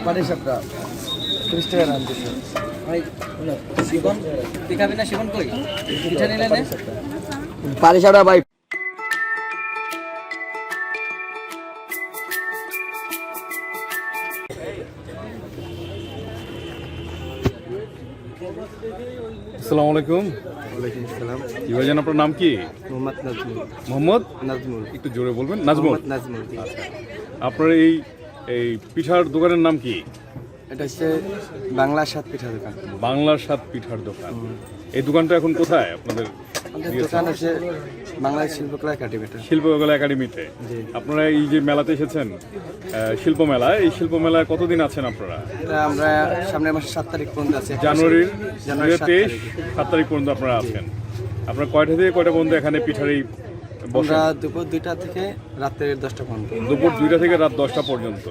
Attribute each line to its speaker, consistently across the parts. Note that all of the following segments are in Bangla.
Speaker 1: পাটিসাপটা 30 টাকা দাম দিচ্ছে
Speaker 2: ভাই শিবন তুই খাবি না শিবন কই পিঠা নিলে নে
Speaker 1: পাটিসাপটা ভাই।
Speaker 3: আসসালামু আলাইকুম।
Speaker 1: ওয়ালাইকুম আসসালাম।
Speaker 3: জি ভাইজান, আপনার নাম কি?
Speaker 1: মোহাম্মদ নাজমুল।
Speaker 3: মোহাম্মদ
Speaker 1: নাজমুল।
Speaker 3: একটু জোরে বলবেন। নাজমুল।
Speaker 1: নাজমুল।
Speaker 3: আচ্ছা, আপনার এই পিঠার দোকানের নাম কি?
Speaker 1: এটা হচ্ছে বাংলা স্বাদ পিঠা দোকান।
Speaker 3: বাংলার স্বাদ পিঠার দোকান। এই দোকানটা এখন কোথায় আপনাদের?
Speaker 1: আমাদের দোকান হচ্ছে বাংলাদেশ শিল্পকলা একাডেমিতে।
Speaker 3: শিল্পকলা একাডেমিতে। আপনারা এই যে মেলাতে এসেছেন, শিল্প মেলা, এই শিল্প মেলায় কতদিন আছেন আপনারা?
Speaker 1: এটা আমরা সামনের মাসে 7 তারিখ পর্যন্ত আছে।
Speaker 3: জানুয়ারির 23 7 তারিখ পর্যন্ত আপনারা আছেন। আপনারা কয়টা থেকে কয়টা পর্যন্ত এখানে পিঠার এই
Speaker 1: আমরা দুপুর 2টা থেকে রাতের 10টা পর্যন্ত।
Speaker 3: দুপুর 2টা থেকে রাত 10টা পর্যন্ত।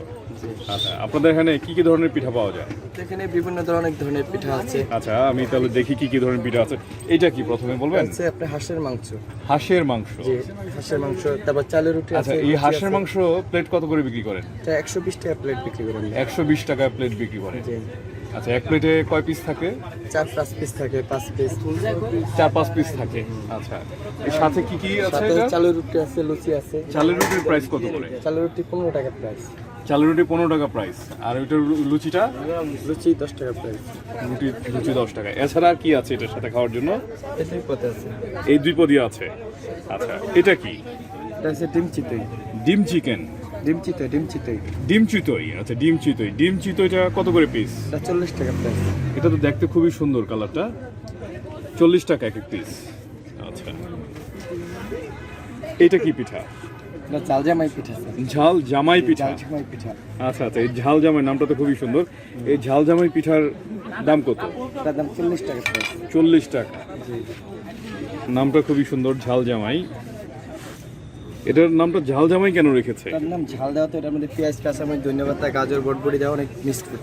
Speaker 3: আচ্ছা, আপনাদের এখানে কি কি ধরনের পিঠা পাওয়া যায়?
Speaker 1: এখানে বিভিন্ন ধরনের পিঠা আছে।
Speaker 3: আচ্ছা, আমি তাহলে দেখি কি কি ধরনের পিঠা আছে। এটা কি প্রথমে বলবেন?
Speaker 1: আছে আপনার হাঁসের মাংস।
Speaker 3: হাঁসের মাংস।
Speaker 1: জি, হাঁসের মাংস, তারপর চালের রুটি আছে।
Speaker 3: আচ্ছা, এই হাঁসের মাংস প্লেট কত করে বিক্রি করেন?
Speaker 1: এটা 120 টাকা প্লেট বিক্রি করেন।
Speaker 3: 120 টাকা প্লেট বিক্রি করেন।
Speaker 1: জি।
Speaker 3: আচ্ছা, এক প্লেটে কয় পিস থাকে?
Speaker 1: 4-5 পিস থাকে, 5 পিস।
Speaker 3: 4-5 পিস থাকে। আচ্ছা, এর সাথে কি কি আছে?
Speaker 1: সাথে
Speaker 3: এটা
Speaker 1: চালের রুটি আছে, লুচি আছে।
Speaker 3: চালের রুটির প্রাইস কত করে?
Speaker 1: চালের রুটি 15 টাকা প্রাইস।
Speaker 3: চালের রুটি 15 টাকা প্রাইস। আর ওইটার লুচিটা?
Speaker 1: লুচি 10 টাকা প্রাইস।
Speaker 3: লুচি 10 টাকা। এছাড়া আর কি আছে এটার সাথে খাওয়ার জন্য?
Speaker 1: এটাই পথে আছে।
Speaker 3: এই 2 পদই আছে। আচ্ছা, এটা কি?
Speaker 1: এটা হচ্ছে ডিম চিতই।
Speaker 3: ডিম চিকেন।
Speaker 1: ডিম চিতই, ডিম চিতই।
Speaker 3: ডিম চিতই। আচ্ছা, ডিম চিতই। ডিম চিতইটা কত করে পিস?
Speaker 1: এটা 40 টাকা প্রাইস।
Speaker 3: এটা তো দেখতে খুবই সুন্দর কালারটা। 40 টাকা এক পিস। আচ্ছা, এটা কি পিঠা?
Speaker 1: এটা ঝাল জামাই পিঠা।
Speaker 3: ঝাল জামাই পিঠা।
Speaker 1: ঝাল জামাই পিঠা।
Speaker 3: আচ্ছা আচ্ছা, এই ঝাল জামাই নামটা তো খুবই সুন্দর। এই ঝাল জামাই পিঠার দাম কত?
Speaker 1: এটার দাম 40 টাকা প্রাইস।
Speaker 3: 40 টাকা।
Speaker 1: জি।
Speaker 3: নামটা খুবই সুন্দর, ঝাল জামাই। এটার নামটা ঝাল জামাই কেন রেখেছে?
Speaker 1: এটার নাম ঝাল দেওয়া তো এটার মধ্যে পেঁয়াজ, কাঁচামরিচ, ধনিয়া পাতা, গাজর, বটবড়ি দেওয়া অনেক মিক্স করে।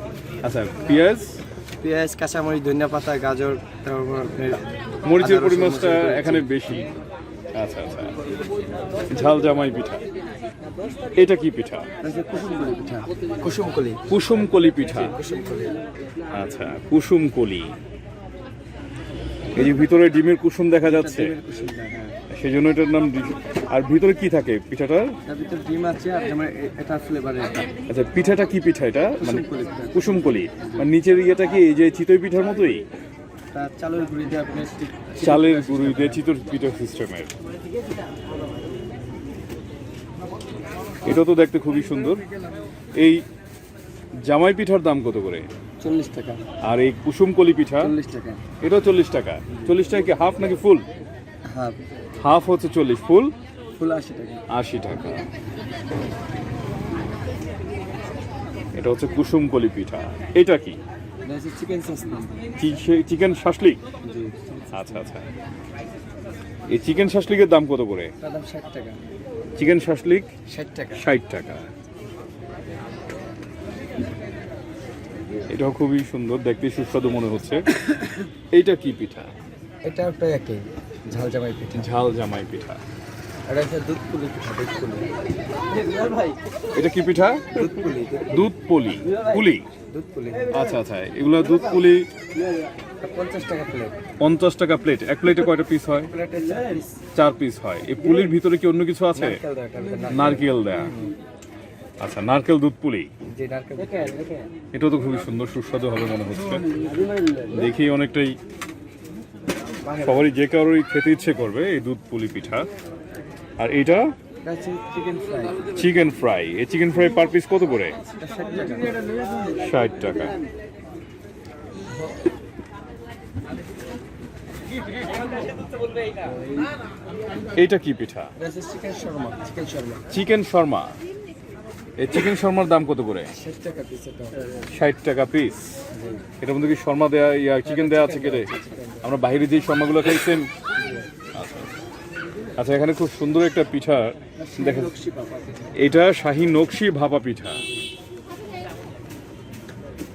Speaker 3: আচ্ছা, পেঁয়াজ,
Speaker 1: কাঁচামরিচ, ধনিয়া পাতা, গাজর, তারপর
Speaker 3: মরিচের পরিমাণটা এখানে বেশি। আচ্ছা আচ্ছা, ঝাল জামাই পিঠা। এটা কি পিঠা?
Speaker 1: কুসুমকলি পিঠা। কুসুমকলি।
Speaker 3: কুসুমকলি পিঠা।
Speaker 1: কুসুমকলি।
Speaker 3: আচ্ছা, কুসুমকলি। এই যে ভিতরে ডিমের কুসুম দেখা যাচ্ছে, সেই জন্য এটার নাম। আর ভিতরে কি থাকে পিঠাটার?
Speaker 1: এর ভিতরে ডিম আছে আর এটা ফ্লেভারের।
Speaker 3: আচ্ছা, পিঠাটা কি পিঠা এটা? মানে কুসুমকলি। মানে নিচের ইয়েটা কি এই যে চিতই পিঠার মতোই?
Speaker 1: চালের গুঁড়ি দিয়ে আপনি
Speaker 3: চালের গুঁড়ি দিয়ে চিতই পিঠা সিস্টেমের। এটা তো দেখতে খুবই সুন্দর। এই জামাই পিঠার দাম কত করে?
Speaker 1: 40 টাকা।
Speaker 3: আর এই কুসুমকলি পিঠা?
Speaker 1: 40 টাকা।
Speaker 3: এটাও 40 টাকা। 40 টাকা কি হাফ নাকি ফুল?
Speaker 1: হাফ।
Speaker 3: হাফ হচ্ছে 40, ফুল?
Speaker 1: ফুল 80 টাকা।
Speaker 3: 80 টাকা। এটা হচ্ছে কুসুমকলি পিঠা। এটা কি?
Speaker 1: এটা হচ্ছে চিকেন শাসলিক।
Speaker 3: Chicken shashlik.
Speaker 1: জি।
Speaker 3: আচ্ছা আচ্ছা, এই চিকেন শাসলিকের দাম কত করে?
Speaker 1: এটার দাম 60 টাকা।
Speaker 3: চিকেন শাসলিক
Speaker 1: 60 টাকা।
Speaker 3: 60 টাকা। এটাও খুবই সুন্দর, দেখতে সুস্বাদু মনে হচ্ছে। এইটা কি পিঠা?
Speaker 1: এটা একটা একই ঝাল জামাই পিঠা।
Speaker 3: ঝাল জামাই পিঠা।
Speaker 1: এটা হচ্ছে দুধ পুলি পিঠা। দুধ পুলি।
Speaker 3: এটা কি পিঠা?
Speaker 1: দুধ পুলি।
Speaker 3: দুধ পুলি। পুলি।
Speaker 1: দুধ পুলি।
Speaker 3: আচ্ছা আচ্ছা, এগুলো দুধ পুলি।
Speaker 1: 50 টাকা প্লেট।
Speaker 3: 50 টাকা প্লেট। এক প্লেটে কয়টা পিস হয়?
Speaker 1: প্লেটে 4 পিস।
Speaker 3: 4 পিস হয়। এই পুলির ভিতরে কি অন্য কিছু আছে? নারকেল দেয়া। আচ্ছা, নারকেল দুধ পুলি।
Speaker 1: জি, নারকেল।
Speaker 3: এটাও তো খুবই সুন্দর, সুস্বাদু হবে মনে হচ্ছে। দেখি অনেকটাই সবারই যে কারোরই খেতে ইচ্ছে করবে এই দুধ পুলি পিঠা। আর এইটা
Speaker 1: চিকেন ফ্রাই।
Speaker 3: Chicken fry. এই চিকেন ফ্রাই পার পিস কত করে?
Speaker 1: 60 টাকা।
Speaker 3: 60 টাকা। এইটা কি পিঠা?
Speaker 1: Chicken shawarma. Chicken shawarma.
Speaker 3: Chicken shawarma. এই চিকেন শর্মার দাম কত করে?
Speaker 1: 60 টাকা পিস।
Speaker 3: 60 টাকা পিস। এটার মধ্যে কি শর্মা দেয়া, চিকেন দেয়া আছে কেটে? আমরা বাইরে যে শর্মাগুলো খাইছেন। আচ্ছা আচ্ছা, এখানে খুব সুন্দর একটা পিঠা দেখেন। এটা শাহী নকশি ভাপা পিঠা।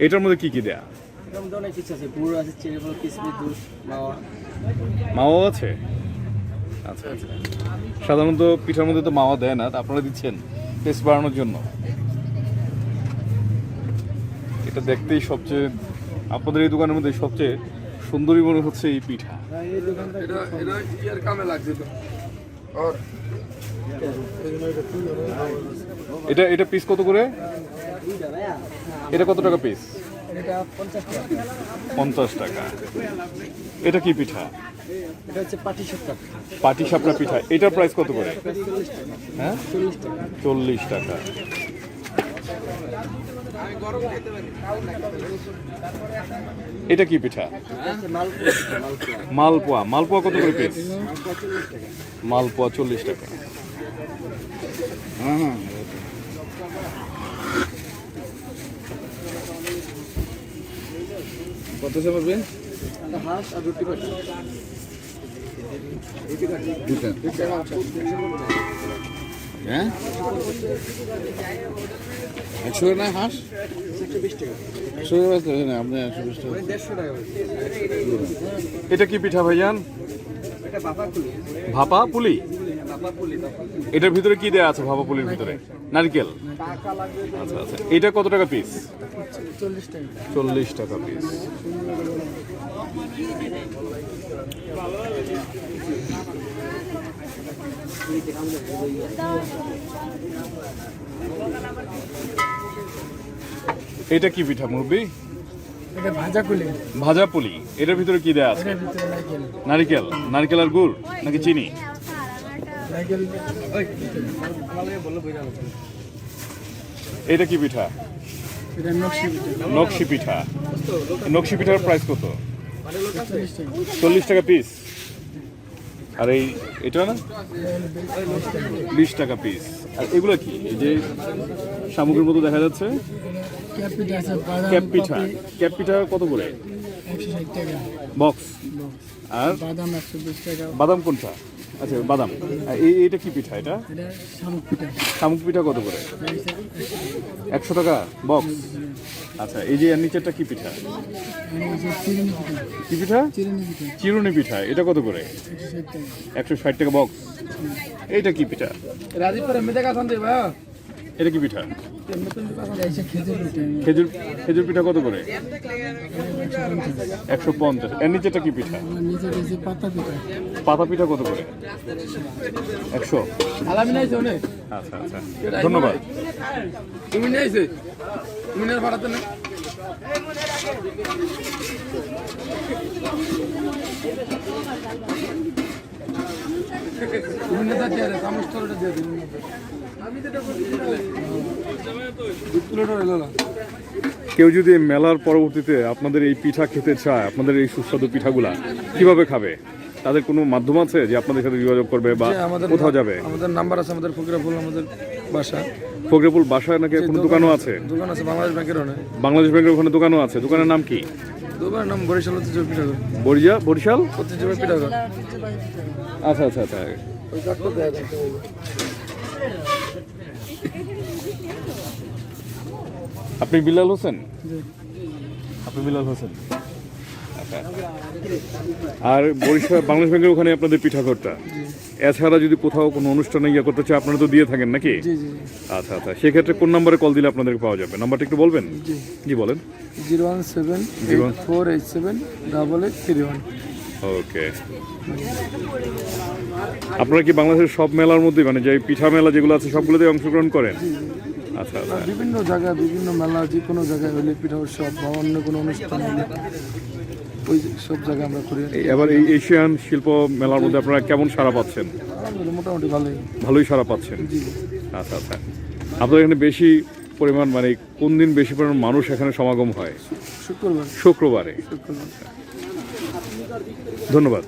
Speaker 3: এটার মধ্যে কি কি দেয়া?
Speaker 1: এটার মধ্যে অনেক কিছু আছে। গুড় আছে, চিনি, কিশমিশ, দুধ, মাওয়া।
Speaker 3: মাওয়া আছে? আচ্ছা আচ্ছা, সাধারণত পিঠার মধ্যে তো মাওয়া দেয় না, তা আপনারা দিচ্ছেন টেস্ট বাড়ানোর জন্য। এটা দেখতেই সবচেয়ে আপনাদের এই দোকানের মধ্যে সবচেয়ে সুন্দরী মনে হচ্ছে এই পিঠা। এটা এটা পিস কত করে? এটা কত টাকা পিস? 50 টাকা। এটা কি পিঠা?
Speaker 1: এটা হচ্ছে
Speaker 3: পাটিসাপটা পিঠা। এটার প্রাইস কত করে? হ্যাঁ, 40 টাকা। এটা কি পিঠা? মালপোয়া। মালপোয়া কত করে পিস? মালপোয়া 40 টাকা।
Speaker 1: কত সময় পেন? হাঁস আর রুটি পাটি।
Speaker 4: হ্যাঁ 100 না হাঁস
Speaker 1: 120 টাকা।
Speaker 4: 100 টাকা না আপনি 120 টাকা
Speaker 1: 150 টাকা।
Speaker 3: এটা কি পিঠা ভাইজান?
Speaker 1: এটা ভাপা পুলি।
Speaker 3: ভাপা পুলি?
Speaker 1: ভাপা পুলি।
Speaker 3: এটার ভিতরে কি দেয়া আছে ভাপা পুলির ভিতরে? নারকেল।
Speaker 1: টাকা লাগবে।
Speaker 3: আচ্ছা আচ্ছা। এটা কত টাকা পিস?
Speaker 1: 40 টাকা।
Speaker 3: 40 টাকা পিস। এটা কি পিঠা মুরব্বি?
Speaker 1: এটা ভাজা পুলি।
Speaker 3: ভাজা পুলি। এটার ভিতরে কি দেয়া আছে? নারকেল। নারকেল আর গুড় নাকি চিনি?
Speaker 1: নারকেল।
Speaker 3: এটা কি পিঠা?
Speaker 1: এটা নকশি পিঠা।
Speaker 3: নকশি পিঠা। নকশি পিঠার প্রাইস কত? 40 টাকা পিস। আর এটা না 20 টাকা পিস। আর এগুলো কি? এই যে সামগ্রীর মতো দেখা যাচ্ছে ক্যাপ পিঠা। ক্যাপ পিঠা কত করে?
Speaker 1: 160 টাকা
Speaker 3: বক্স। আর
Speaker 1: বাদাম 120 টাকা।
Speaker 3: বাদাম কোনটা? আচ্ছা বাদাম। আর এইটা কি পিঠা? এটা
Speaker 1: এটা শামুক পিঠা।
Speaker 3: শামুক পিঠা কত করে? 100 টাকা বক্স। আচ্ছা এই যে নিচেরটা কি পিঠা?
Speaker 1: চিরুনি পিঠা।
Speaker 3: কি পিঠা?
Speaker 1: চিরুনি পিঠা।
Speaker 3: চিরুনি পিঠা। এটা কত করে?
Speaker 1: 160 টাকা।
Speaker 3: 160 টাকা বক্স। এইটা কি পিঠা?
Speaker 1: রাজীবপুরে মেদে কাছান দেবা।
Speaker 3: এটা কি পিঠা?
Speaker 1: খেজুর পিঠা।
Speaker 3: খেজুর পিঠা কত করে? 150। এর নিচেটা কি পিঠা?
Speaker 1: নিচে দিয়েছি পাতা পিঠা।
Speaker 3: পাতা পিঠা কত করে? 100।
Speaker 1: আলামি নাইছে অনেক।
Speaker 3: আচ্ছা আচ্ছা ধন্যবাদ।
Speaker 1: তুমি নাইছে? তুমি না পাঠাতে না? তুমি না দাঁড়িয়ে আছে সামস্তরটা দিয়ে দিন। আমি তো এটা বলি।
Speaker 3: কেউ যদি মেলার পরবর্তীতে আপনাদের এই পিঠা খেতে চায়, আপনাদের এই সুস্বাদু পিঠাগুলা কিভাবে খাবে? তাদের কোনো মাধ্যম আছে যে আপনাদের সাথে যোগাযোগ করবে বা কোথাও যাবে?
Speaker 1: আমাদের নাম্বার আছে, আমাদের ফকিরাপুল আমাদের বাসা।
Speaker 3: ফকিরাপুল বাসায় নাকি কোনো দোকানও আছে?
Speaker 1: দোকান আছে বাংলাদেশ ব্যাংকের ওখানে।
Speaker 3: বাংলাদেশ ব্যাংকের ওখানে দোকানও আছে। দোকানের নাম কি?
Speaker 1: দোকানের নাম বরিশাল ঐতিহ্যবাহী পিঠাঘর।
Speaker 3: বরিশাল
Speaker 1: ঐতিহ্যবাহী পিঠাঘর।
Speaker 3: আচ্ছা আচ্ছা আচ্ছা।
Speaker 1: ওই কাঠটা দেয়া যায়।
Speaker 3: আপনি বিলাল হোসেন? আপনি বিলাল হোসেন। আচ্ছা। আর বরিশাল বাংলাদেশ ব্যাংকের ওখানে আপনাদের পিঠাঘরটা। এছাড়া যদি কোথাও কোনো অনুষ্ঠানে ইয়ে করতে চায় আপনারা তো দিয়ে থাকেন নাকি?
Speaker 1: জি জি।
Speaker 3: আচ্ছা আচ্ছা। সেক্ষেত্রে কোন নম্বরে কল দিলে আপনাদের পাওয়া যাবে? নাম্বারটা একটু বলবেন? জি বলেন।
Speaker 1: 01784878831।
Speaker 3: ওকে। আপনারা কি বাংলাদেশের সব মেলার মধ্যে মানে যে পিঠা মেলা যেগুলো আছে সবগুলোতে অংশগ্রহণ করেন? আচ্ছা আচ্ছা।
Speaker 1: বিভিন্ন জায়গায় বিভিন্ন মেলা যে কোনো জায়গায় হলে পিঠা উৎসব বা অন্য কোনো অনুষ্ঠান হলে ওই সব জায়গায় আমরা করি।
Speaker 3: এবার এই এশিয়ান শিল্প মেলার মধ্যে আপনারা কেমন সাড়া পাচ্ছেন?
Speaker 1: মোটামুটি
Speaker 3: ভালোই সাড়া পাচ্ছেন।
Speaker 1: জি।
Speaker 3: আচ্ছা আচ্ছা। আপনাদের এখানে বেশি পরিমাণ মানে কোন দিন বেশি পরিমাণ মানুষ এখানে সমাগম হয়? শুক্রবারে। ধন্যবাদ।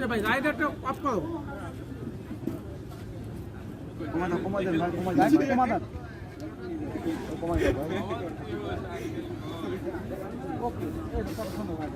Speaker 5: ভাই রাইডারটা অফ করো। কমাই দেন ভাই, কমাই দেন, কমাই দেন। কমাই দেন ভাই। ওকে, এটা তো সুন্দর ভাই।